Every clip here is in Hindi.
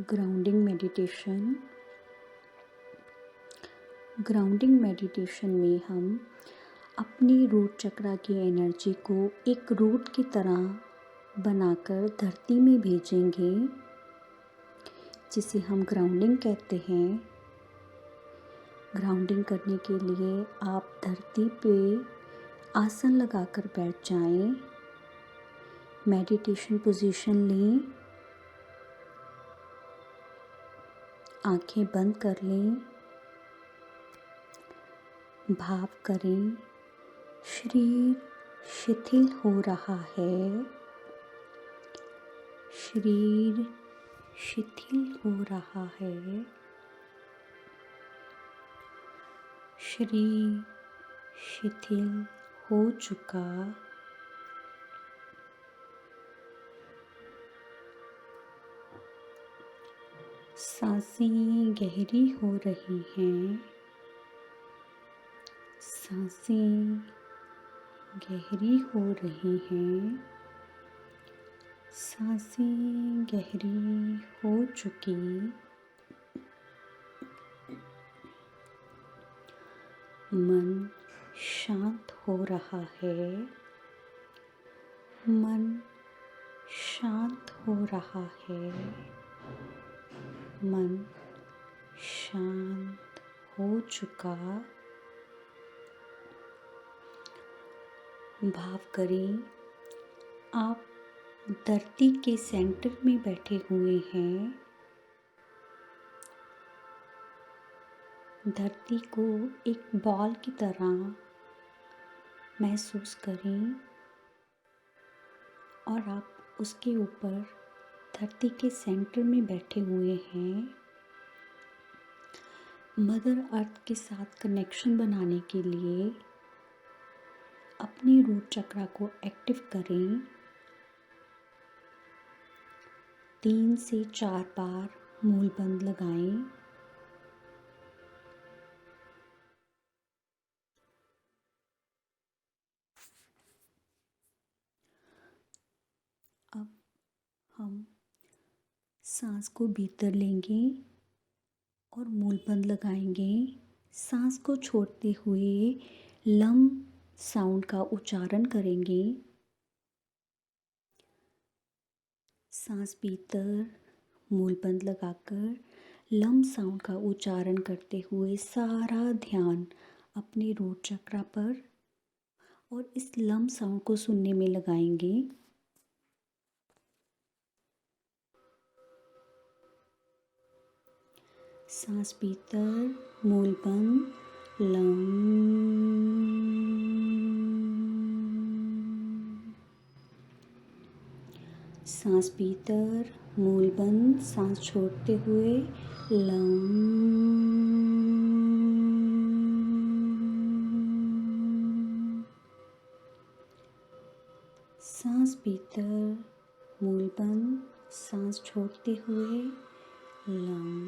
Grounding meditation. ग्राउंडिंग मेडिटेशन में हम अपनी रूट चक्रा की एनर्जी को एक रूट की तरह बनाकर धरती में भेजेंगे, जिसे हम ग्राउंडिंग कहते हैं। ग्राउंडिंग करने के लिए आप धरती पे आसन लगाकर बैठ जाएं, मेडिटेशन पोजीशन लें, आंखें बंद कर लें, भाव करें शरीर शिथिल हो रहा है, शरीर शिथिल हो रहा है, शरीर शिथिल हो चुका। सांसें गहरी हो रही हैं, सांसें गहरी हो रही हैं, सांसें गहरी हो चुकी। मन शांत हो रहा है, मन शांत हो रहा है, मन शांत हो चुका। भाव करें आप धरती के सेंटर में बैठे हुए हैं। धरती को एक बॉल की तरह महसूस करें और आप उसके ऊपर धरती के सेंटर में बैठे हुए हैं। मदर अर्थ के साथ कनेक्शन बनाने के लिए अपनी रूट चक्रा को एक्टिव करें। 3 से 4 बार मूलबंध लगाएं। अब हम सांस को भीतर लेंगे और मूलबंध लगाएंगे। सांस को छोड़ते हुए लम साउंड का उच्चारण करेंगे। सांस भीतर मूलबंध लगाकर लम साउंड का उच्चारण करते हुए सारा ध्यान अपने रूट चक्रा पर और इस लम साउंड को सुनने में लगाएंगे। सांस भीतर मूलबंध लम। सांस भीतर मूलबंध, सांस छोड़ते हुए लम। सांस भीतर मूलबंध, सांस छोड़ते हुए लम।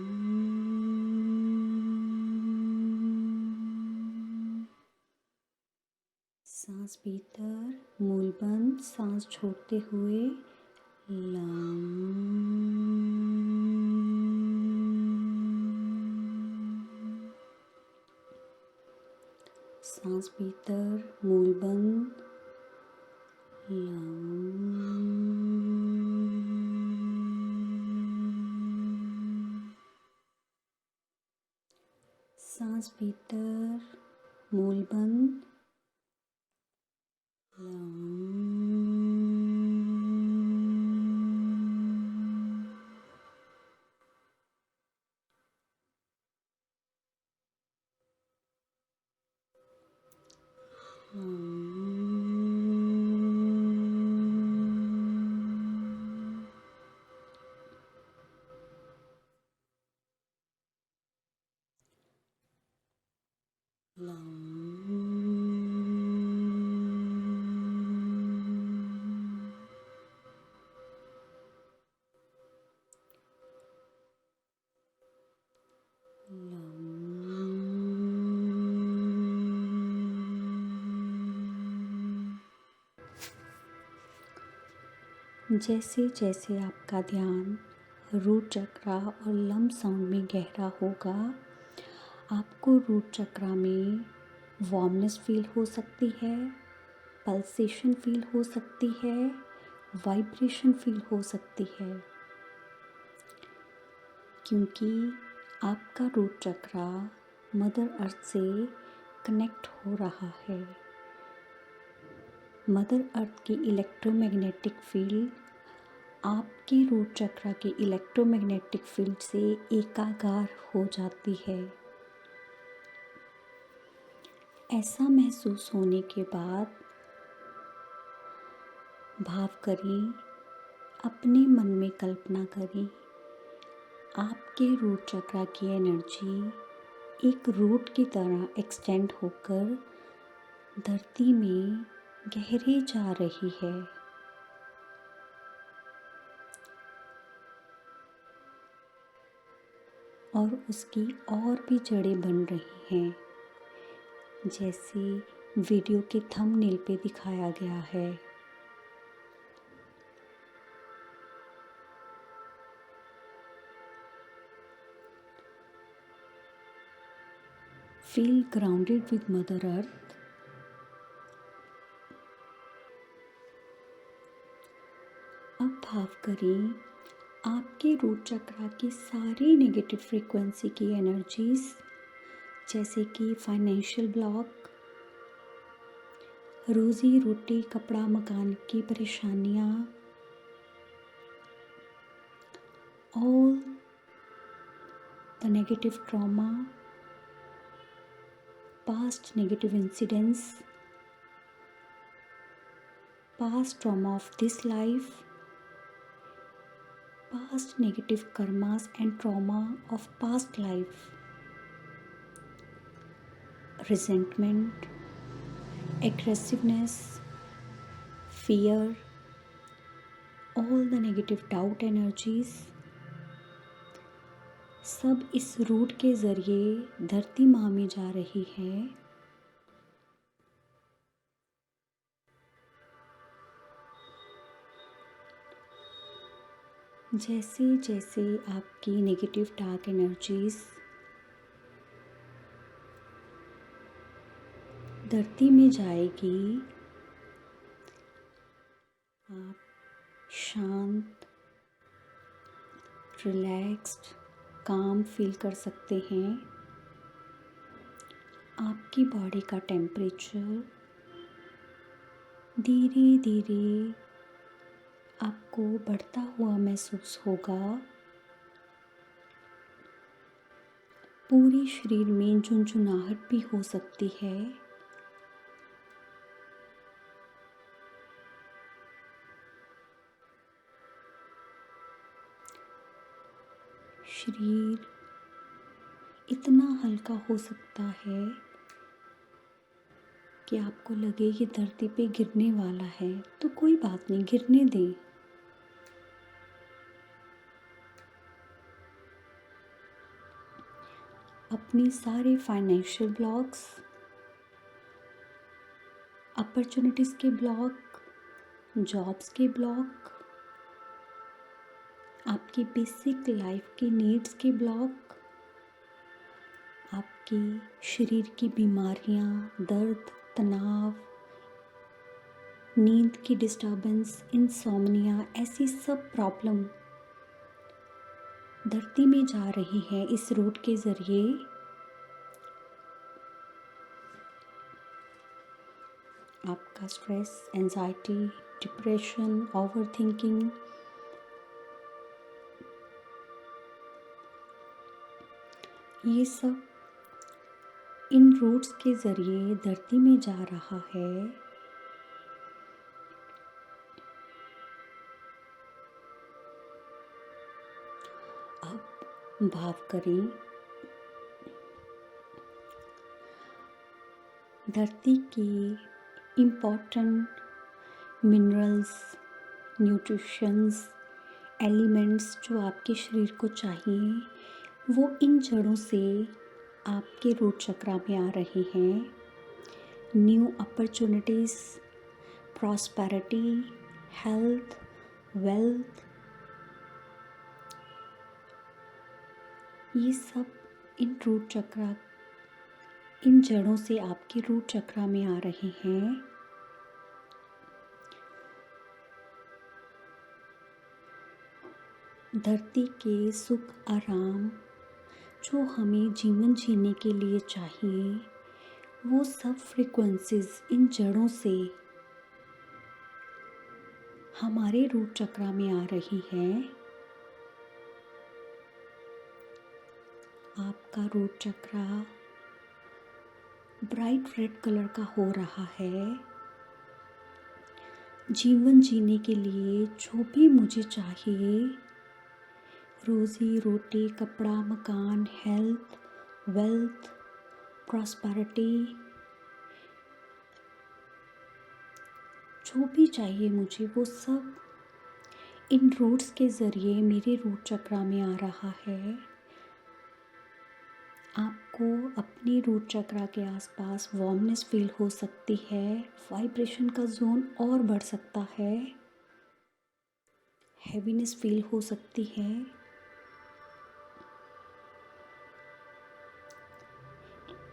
सांस भीतर मूलबंध, सांस छोड़ते हुए लम। सांस भीतर मूलबंध लम। सांस भीतर मूलबंध लम। जैसे जैसे आपका ध्यान रूट चक्रा और लम साउंड में गहरा होगा। आपको रूट चक्रा में वार्मनेस फील हो सकती है, पल्सेशन फील हो सकती है, वाइब्रेशन फील हो सकती है, क्योंकि आपका रूट चक्रा मदर अर्थ से कनेक्ट हो रहा है। मदर अर्थ की इलेक्ट्रोमैग्नेटिक फील्ड आपके रूट चक्रा के इलेक्ट्रोमैग्नेटिक फील्ड से एकाकार हो जाती है। ऐसा महसूस होने के बाद भाव करें, अपने मन में कल्पना करें, आपके रूट चक्रा की एनर्जी एक रूट की तरह एक्सटेंड होकर धरती में गहरे जा रही है। और उसकी और भी जड़ें बन रही हैं, जैसे वीडियो के थंबनेल पे दिखाया गया है। Feel grounded with mother earth. अब भाव करें, आपके रूट चक्रा की सारी नेगेटिव फ्रीक्वेंसी की एनर्जीज, जैसे कि फाइनेंशियल ब्लॉक, रोजी रोटी, कपड़ा मकान की परेशानियाँ, all the negative trauma, past negative incidents, past trauma of this life, past negative karmas and trauma of past life, resentment, aggressiveness, fear, all the negative doubt energies, सब इस रूट के ज़रिए धरती माँ में जा रही है। जैसे जैसे आपकी नेगेटिव डार्क एनर्जीज धरती में जाएगी, आप शांत, रिलैक्स्ड, काम फील कर सकते हैं। आपकी बॉडी का टेम्परेचर धीरे धीरे आपको बढ़ता हुआ महसूस होगा। पूरे शरीर में झुनझुनाहट भी हो सकती है। शरीर इतना हल्का हो सकता है कि आपको लगे कि धरती पे गिरने वाला है, तो कोई बात नहीं, गिरने दें। अपने सारे फाइनेंशियल ब्लॉक्स, अपॉर्चुनिटीज़ के ब्लॉक, जॉब्स के ब्लॉक, आपकी बेसिक लाइफ की नीड्स के ब्लॉक, आपकी शरीर की बीमारियां, दर्द, तनाव, नींद की डिस्टर्बेंस, इंसोम्निया, ऐसी सब प्रॉब्लम धरती में जा रही है इस रूट के ज़रिए। आपका स्ट्रेस, एंजाइटी, डिप्रेशन, ओवरथिंकिंग, ये सब इन रूट्स के ज़रिए धरती में जा रहा है। अब भाव करें, धरती की इम्पॉर्टेंट मिनरल्स, न्यूट्रिशंस, एलिमेंट्स जो आपके शरीर को चाहिए, वो इन जड़ों से आपके रूट चक्रा में आ रही हैं। New opportunities, prosperity, health, wealth, ये सब इन रूट चक्रा, इन जड़ों से आपके रूट चक्रा में आ रहे हैं। धरती के सुख आराम जो हमें जीवन जीने के लिए चाहिए, वो सब फ्रीक्वेंसीज इन जड़ों से हमारे रूट चक्रा में आ रही है। आपका रूट चक्रा ब्राइट रेड कलर का हो रहा है। जीवन जीने के लिए जो भी मुझे चाहिए, रोज़ी रोटी, कपड़ा, मकान, हेल्थ, वेल्थ, प्रॉस्पेरिटी, जो भी चाहिए मुझे, वो सब इन रूट्स के ज़रिए मेरे रूट चक्रा में आ रहा है। आपको अपने रूट चक्रा के आसपास वार्मनेस फील हो सकती है, वाइब्रेशन का जोन और बढ़ सकता है, हैवीनेस फील हो सकती है।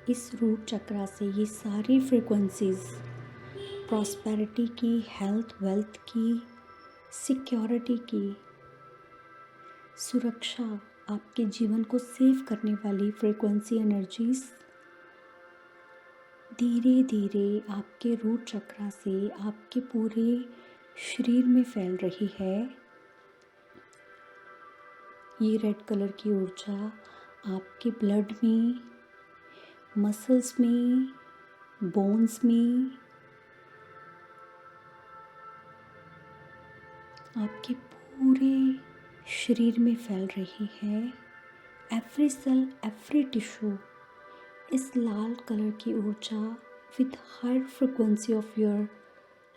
इस रूट चक्रा से ये सारी फ्रीक्वेंसीज प्रॉस्पेरिटी की, हेल्थ, वेल्थ की, सिक्योरिटी की, सुरक्षा, आपके जीवन को सेव करने वाली फ्रीक्वेंसी एनर्जीज धीरे धीरे आपके रूट चक्रा से आपके पूरे शरीर में फैल रही है। ये रेड कलर की ऊर्जा आपके ब्लड में, मसल्स में, बोन्स में, आपके पूरे शरीर में फैल रही है। एवरी सेल, एवरी टिश्यू, इस लाल कलर की ऊर्जा with high frequency of your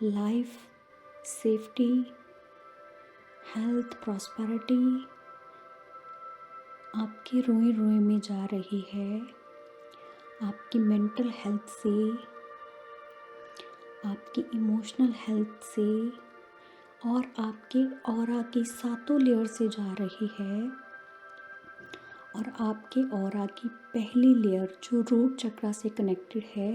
life, safety, health, prosperity आपके रोए रोए में जा रही है। आपकी मेंटल हेल्थ से, आपकी इमोशनल हेल्थ से और आपके ऑरा की सातों लेयर से जा रही है। और आपके ऑरा की पहली लेयर जो रूट चक्रा से कनेक्टेड है,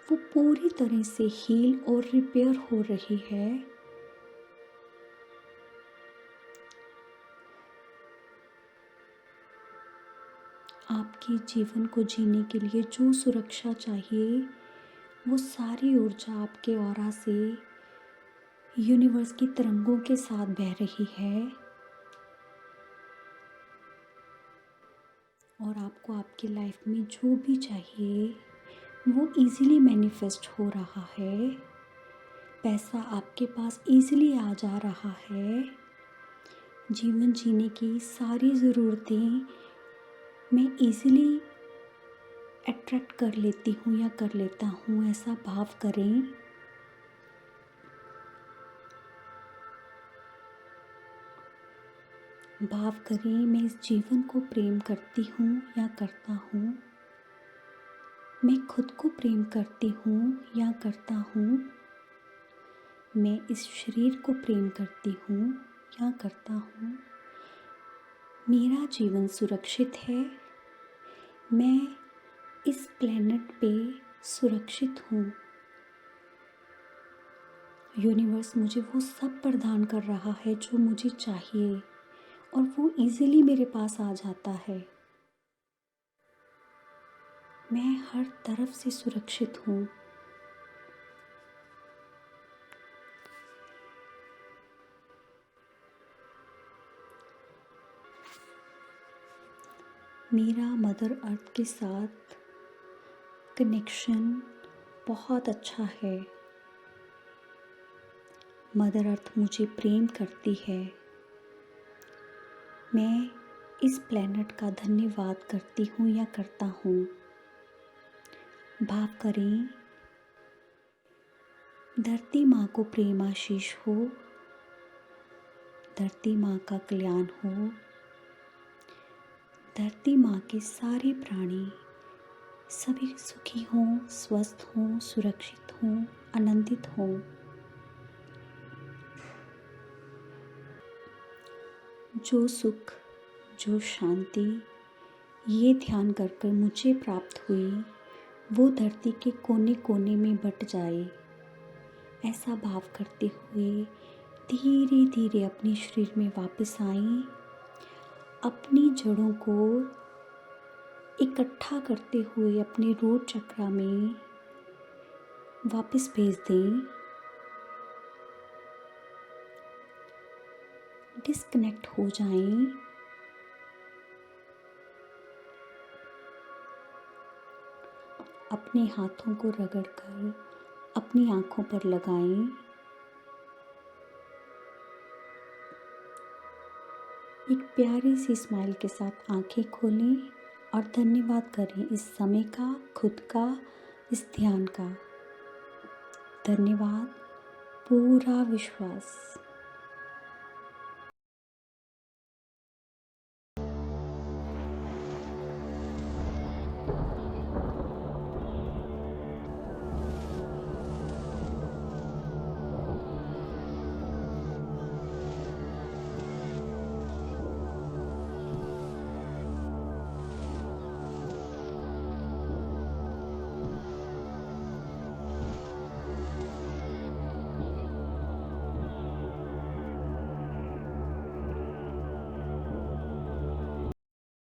वो पूरी तरह से हील और रिपेयर हो रही है। आपके जीवन को जीने के लिए जो सुरक्षा चाहिए, वो सारी ऊर्जा आपके ऑरा से यूनिवर्स की तरंगों के साथ बह रही है। और आपको आपकी लाइफ में जो भी चाहिए वो इजीली मैनिफेस्ट हो रहा है। पैसा आपके पास इजीली आ जा रहा है। जीवन जीने की सारी ज़रूरतें मैं इजीली अट्रैक्ट कर लेती हूँ या कर लेता हूँ, ऐसा भाव करें। भाव करें, मैं इस जीवन को प्रेम करती हूँ या करता हूँ। मैं खुद को प्रेम करती हूँ या करता हूँ। मैं इस शरीर को प्रेम करती हूँ या करता हूँ। मेरा जीवन सुरक्षित है। मैं इस प्लेनेट पे सुरक्षित हूँ। यूनिवर्स मुझे वो सब प्रदान कर रहा है जो मुझे चाहिए और वो इजीली मेरे पास आ जाता है। मैं हर तरफ से सुरक्षित हूँ। मेरा मदर अर्थ के साथ कनेक्शन बहुत अच्छा है। मदर अर्थ मुझे प्रेम करती है। मैं इस प्लेनेट का धन्यवाद करती हूँ या करता हूँ। भाव करें, धरती माँ को प्रेम आशीष हो। धरती माँ का कल्याण हो। धरती माँ के सारे प्राणी सभी सुखी हों, स्वस्थ हों, सुरक्षित हों, आनंदित हों। जो सुख, जो शांति, ये ध्यान कर कर मुझे प्राप्त हुई वो धरती के कोने कोने में बट जाए। ऐसा भाव करते हुए धीरे धीरे अपने शरीर में वापस आएं। अपनी जड़ों को इकट्ठा करते हुए अपने रोट चक्रा में वापस भेज दें। डिस्कनेक्ट हो जाएं। अपने हाथों को रगड़कर अपनी आँखों पर लगाएं। एक प्यारी सी स्माइल के साथ आँखें खोलें और धन्यवाद करें इस समय का, खुद का, इस ध्यान का। धन्यवाद। पूरा विश्वास।